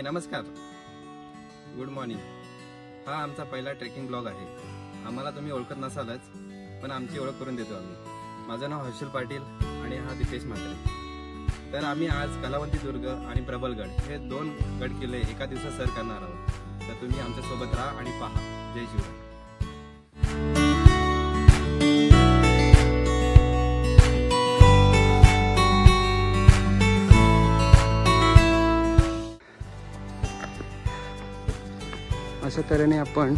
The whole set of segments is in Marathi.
नमस्कार, गुड मॉर्निंग। हा आमचा पहिला ट्रेकिंग ब्लॉग आहे। आम्हाला तुम्ही ओळखत नसालच, पण आमची ओळख करून देतो आम्ही। माझं नाव हर्षल पाटील आणि हा दीपेश म्हात्रे। तर आम्ही आज कलावंती दुर्ग आणि प्रबलगड हे 2 गड किल्ले एका दिवसात सर करणार आहोत। तर तुम्ही आमच्या सोबत राहा आणि पहा। जय शिवराय। अशा तऱ्हेने आपण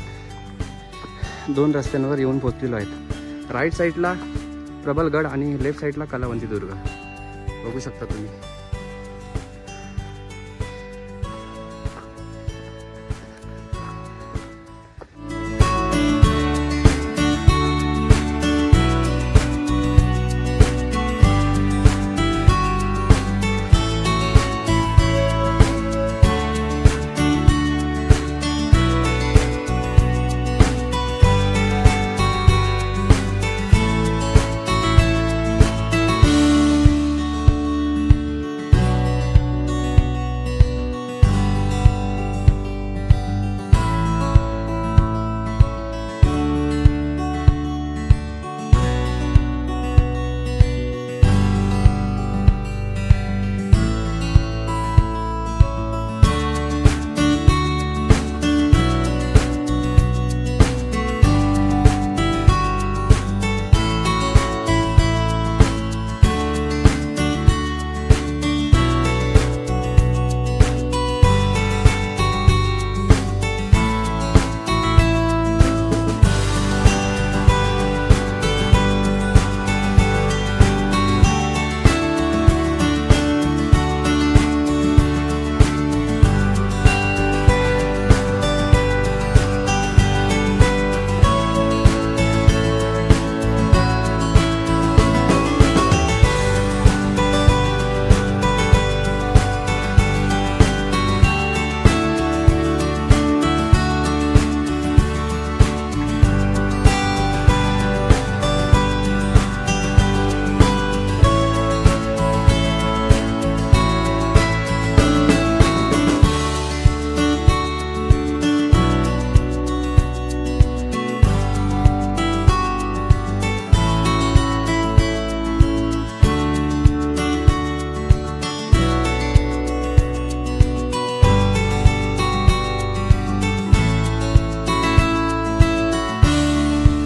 2 रस्त्यांवर येऊन पोहोचलेलो आहेत। राईट साईडला प्रबलगड आणि लेफ्ट साईडला कलावंती दुर्ग बघू शकता तुम्ही।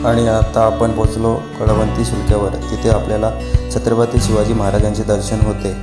आणि आता आपण पोहोचलो कळवंती शुल्क्यावर। तिथे आपल्याला छत्रपती शिवाजी महाराजांचे दर्शन होते।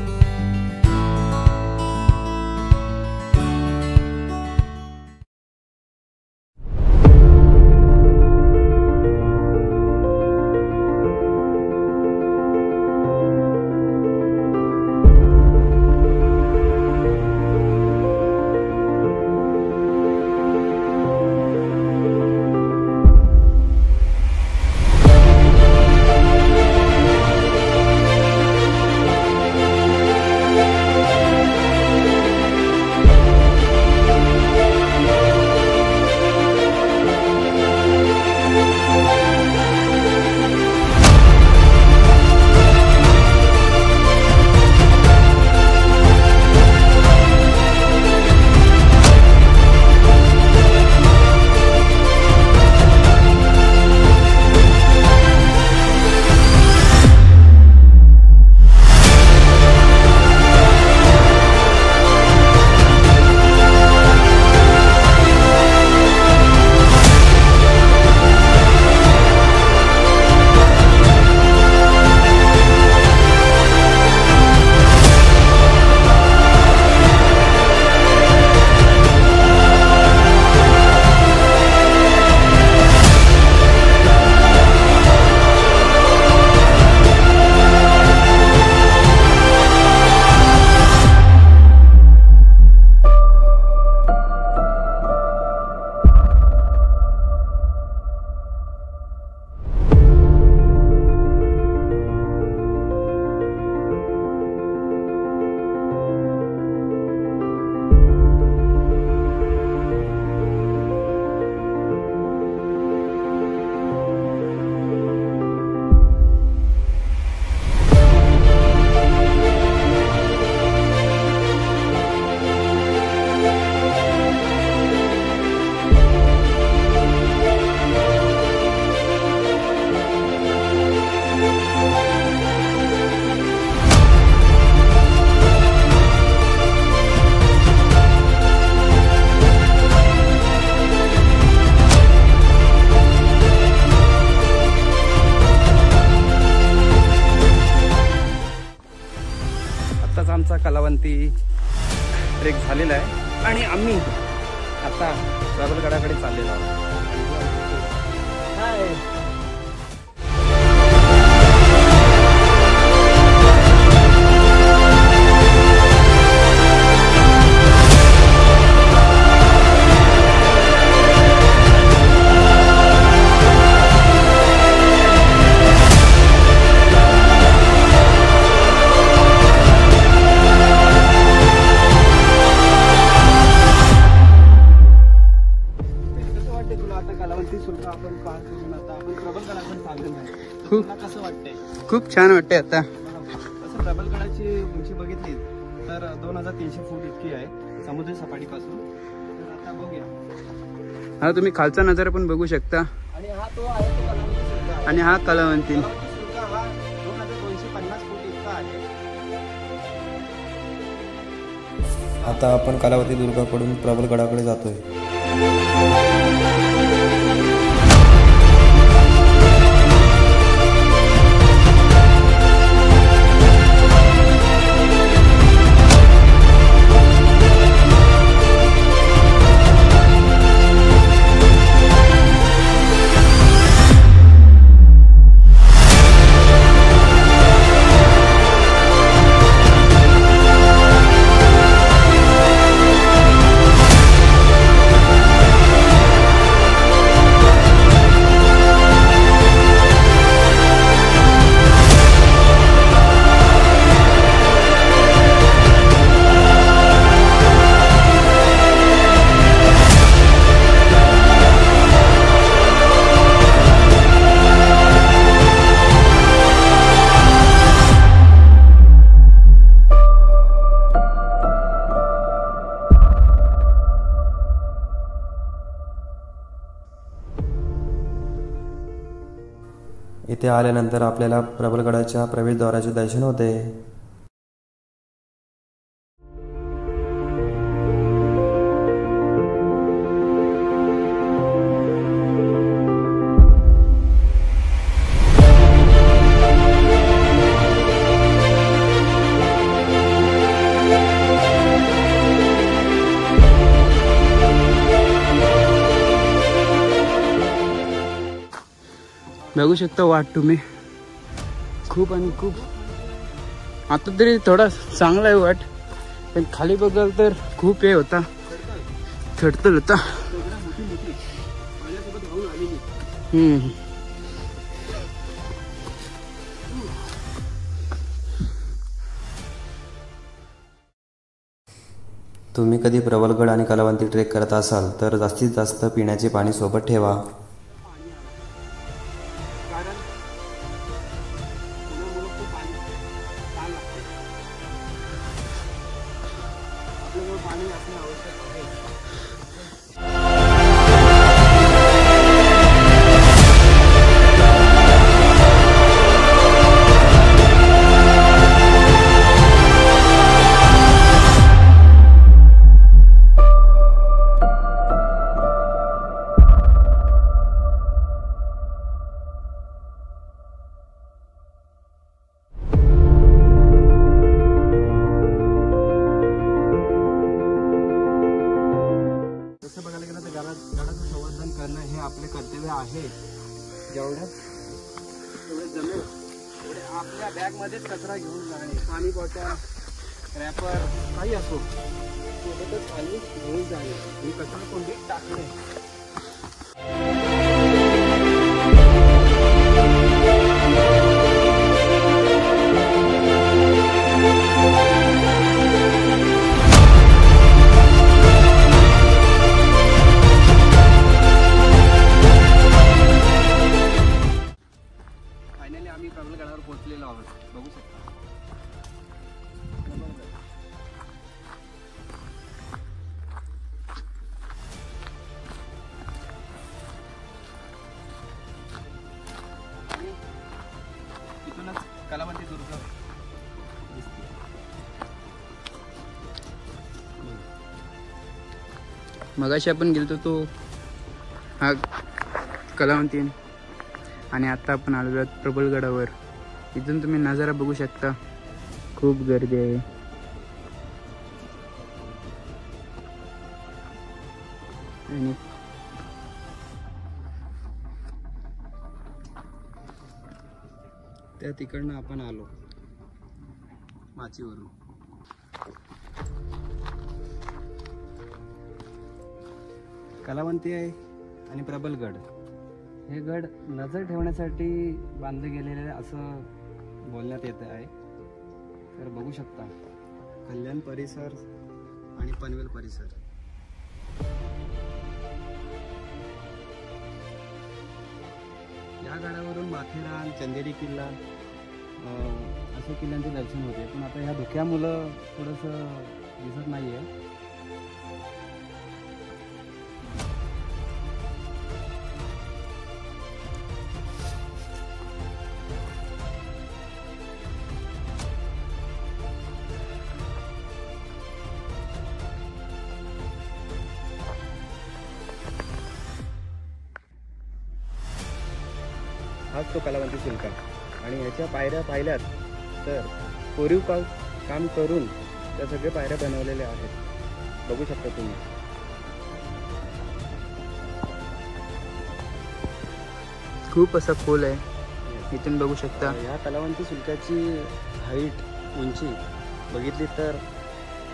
आमचा कलावंती ट्रेक झालेला आहे आणि आम्ही आता प्रबलगडाकडे चाललेलो आहोत. खूप छान वाटते. आता असं प्रबलगडाची उंची बघितली तर 2300 फूट इतकी आहे समुद्र सपाटीपासून. तर आता बघूया. हा तुम्ही खालचा नजारा पण बघू शकता. आणि हा तो आहे तो कलावंती सुल्का आहे. आणि हा कलावंती सुल्का हा 2250 फूट इतका आहे. आता आपण कलावती दुर्गाकडून प्रबलगडाकडे जातोय. इथे आल्यानंतर आपल्याला प्रबलगडाच्या प्रवेशद्वाराचे दर्शन होते. बघू शकता वाट तुम्ही. खूप आणि खूप आता तरी थोडा चांगला आहे वाट, पण खाली बघाल तर खूप हे होता, खडतल होता. तुम्ही कधी प्रबलगड आणि कलावंती ट्रेक करत असाल तर जास्तीत जास्त पिण्याचे पाणी सोबत ठेवा. आपले कर्तव्य आहे. जेवढे जमेल तेवढे आपल्या बॅग मध्येच कचरा घेऊन जाणे, पाणी बॉटल, रॅपर काही असो सोबतच खाली घेऊन जाणे आणि कचरा कोंडीत टाकणे. आम्ही प्रबलगडावर पोहोचलेलो आहोत. बघू शकता. इथूनच कलावंती दुर्ग दिसते. मगाशी आपण गेलतो तो हा कलावंती आणि आता आपण आलेलो आहोत प्रबलगडावर. इथून तुम्ही नजारा बघू शकता. खूप गर्दी आहे. आणि त्या तिकडनं आपण आलो माचीवरून. कलावंती आहे आणि प्रबलगड हे गड नजर ठेवण्यासाठी बांधले गेलेले असं बोलण्यात येत आहे. तर बघू शकता कल्याण परिसर आणि पनवेल परिसर. या गडावरून माथेरान, चंदेरी किल्ला अशा किल्ल्यांचे दर्शन होते. पण आता ह्या धुक्यामुळं थोडंसं दिसत नाही आहे. हाच तो कलावंती शुल्का आणि ह्याच्या पायऱ्या पाहिल्यात तर कोरीव काम करून त्या सगळ्या पायऱ्या बनवलेल्या आहेत. बघू शकता तुम्ही. खूप असा खोल आहे, इथून बघू शकता. या कलावंती शुल्काची हाईट उंची बघितली तर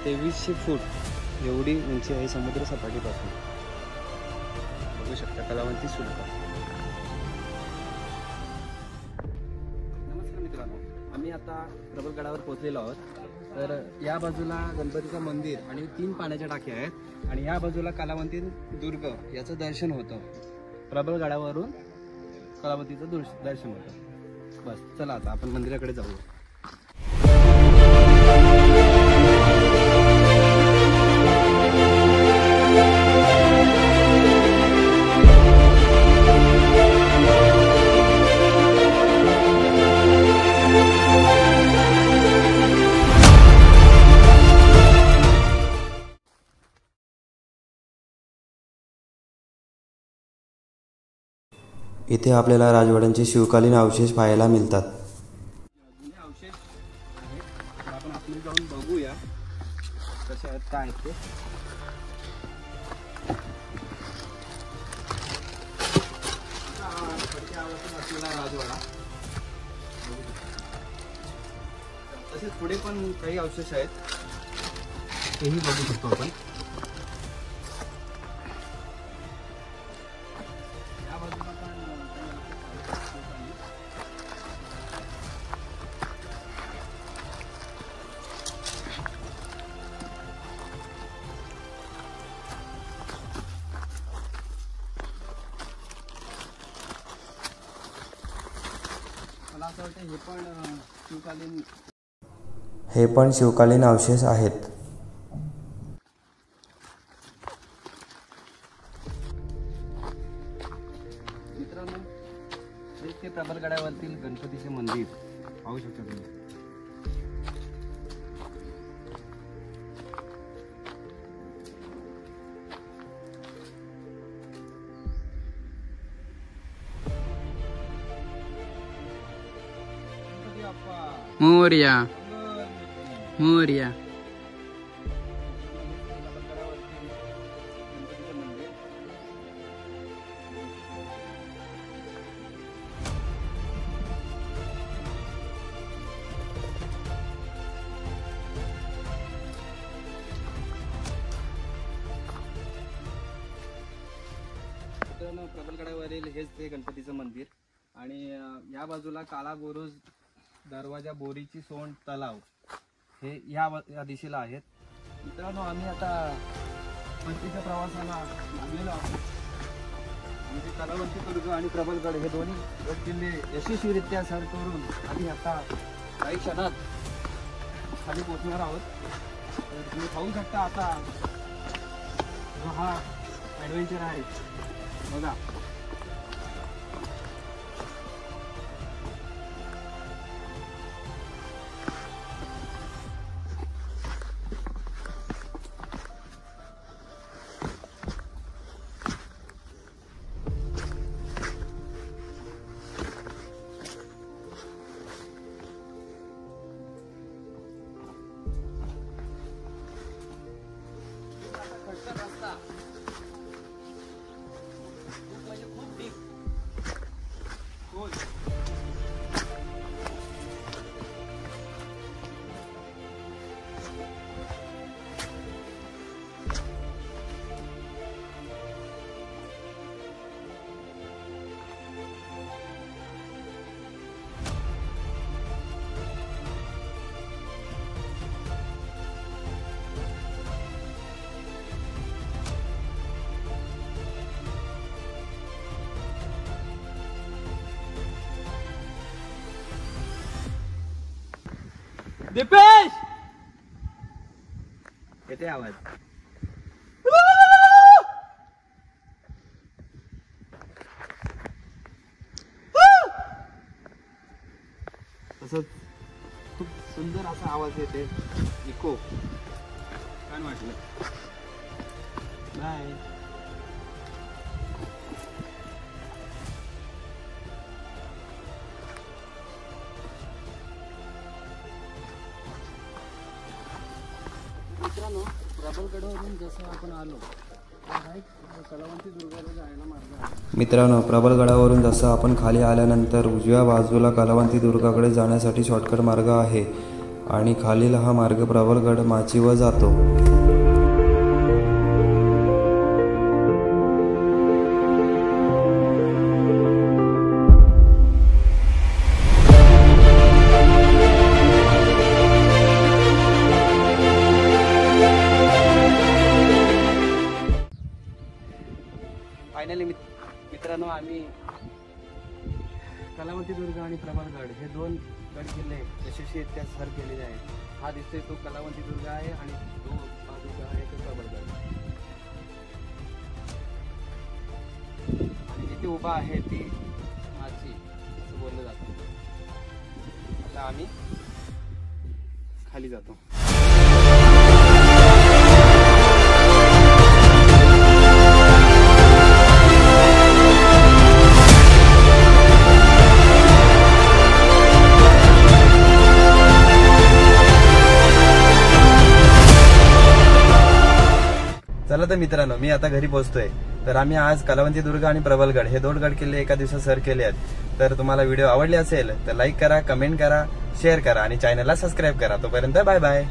2300 फूट एवढी उंची आहे समुद्र सपाटीपासून. बघू शकता कलावंती शुल्का. आम्ही आता प्रबलगडावर पोहोचलेलो आहोत. तर या बाजूला गणपतीचं मंदिर आणि 3 पाण्याच्या टाक्या आहेत आणि या बाजूला कलावंती दुर्ग याचं दर्शन होतं. प्रबलगडावरून कलावंतीचं दर्शन होतं. बस चला आता आपण मंदिराकडे जाऊया. इथे आपल्याला राजवाड्यांचे शिवकालीन अवशेष पाहायला मिळतात. जुने अवशेष आहेत. आपण आतमध्ये जाऊन बघूया कसे आहेत काय आहेत ते. असलेला राजवाडा. तसेच पुढे पण काही अवशेष आहेत तेही बघू शकतो आपण. मला असं वाटतं हे पण शिवकालीन अवशेष आहेत. मित्रांनो ते प्रबलगडावरील गणपतीचे मंदिर पाहू शकता तुम्ही. मोरया मोरया. प्रबलगडावरील हेच ते गणपतीचं मंदिर आणि या बाजूला काळा बुरुज, दरवाजा, बोरीची सोंड, तलाव हे या दिशेला आहेत. मित्रांनो आम्ही आता परतीच्या प्रवासाला लागलेलो आहोत. म्हणजे कलावंती दुर्ग आणि प्रबलगड हे दोन्ही किल्ले यशस्वीरित्या सर करून आम्ही आता काही क्षणात खाली पोचणार आहोत. तर तुम्ही पाहू शकता आता हा ॲडव्हेंचर आहे बघा. दीपेश येते आवाज. तसंच खूप सुंदर असा आवाज येते. इको छान वाटलं. बाय. मित्रांनो, प्रबलगडावरून जसं आपण आलो कलावंती दुर्गाला जायला मार्ग आहे. मित्रांनो, प्रबलगडावरून जसं आपण खाली आल्यानंतर उजव्या बाजूला कलावंती दुर्गाकडे जाण्यासाठी शॉर्टकट मार्ग आहे आणि खालील हा मार्ग प्रबलगड माचीवर जातो. फायनली मित्रांनो, आम्ही कलावंती दुर्ग आणि प्रबलगड हे दोन गड किल्ले यशस्वीरित्या सर केलेले आहेत. हा दिसतोय तो कलावंती दुर्ग आहे आणि तो बाजूचा आहे तो प्रबलगड. आणि जिथे उभा आहे ती माची असं बोललं जातं. आता आम्ही खाली जातो. चला तर मित्रांनो, मी आता घरी पोहोचतोय. तर आम्ही आज कलावंती दुर्ग आणि प्रबलगड हे दोन गड किल्ले एका दिवसात सर केले आहेत. तर तुम्हाला व्हिडिओ आवडले असेल तर लाईक करा, कमेंट करा, शेअर करा आणि चॅनलला सबस्क्राईब करा. तोपर्यंत बाय बाय.